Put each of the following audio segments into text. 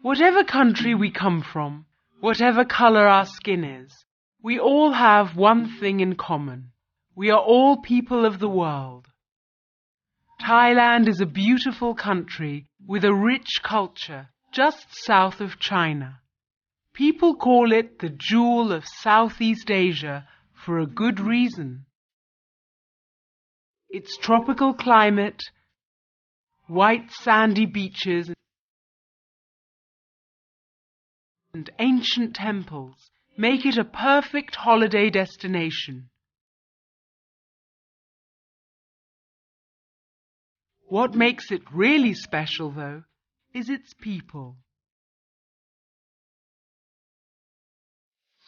Whatever country we come from, whatever color our skin is, we all have one thing in common. We are all people of the world. Thailand is a beautiful country with a rich culture just south of China. People call it the jewel of Southeast Asia for a good reason. Its tropical climate, white sandy beaches, and ancient temples make it a perfect holiday destination. What makes it really special, though, is its people.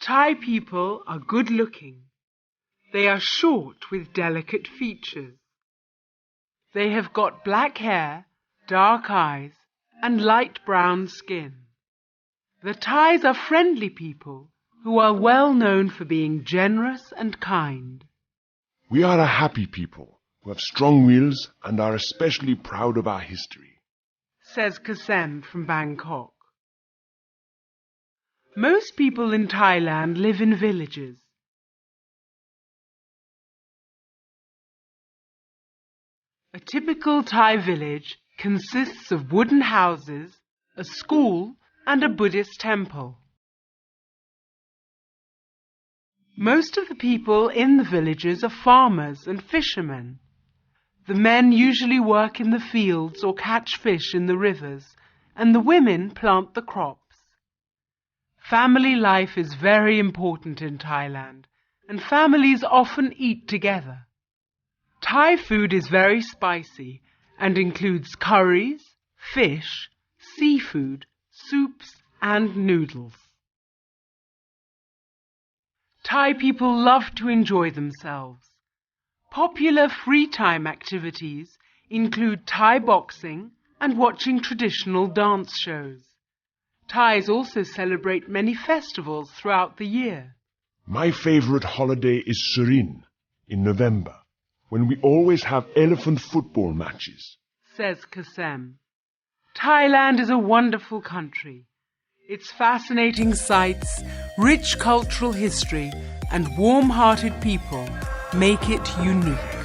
Thai people are good-looking. They are short with delicate features. They have got black hair, dark eyes, and light brown skin. The Thais are friendly people who are well known for being generous and kind. We are a happy people who have strong wills and are especially proud of our history, says Kasem from Bangkok. Most people in Thailand live in villages. A typical Thai village consists of wooden houses, a school, and a Buddhist temple. Most of the people in the villages are farmers and fishermen. The men usually work in the fields or catch fish in the rivers, and the women plant the crops. Family life is very important in Thailand, and families often eat together. Thai food is very spicy and includes curries, fish, seafood, soups, and noodles. Thai people love to enjoy themselves. Popular free time activities include Thai boxing and watching traditional dance shows. Thais also celebrate many festivals throughout the year. My favorite holiday is Surin in November, when we always have elephant football matches, says Kasem. Thailand is a wonderful country. Its fascinating sights, rich cultural history, and warm-hearted people make it unique.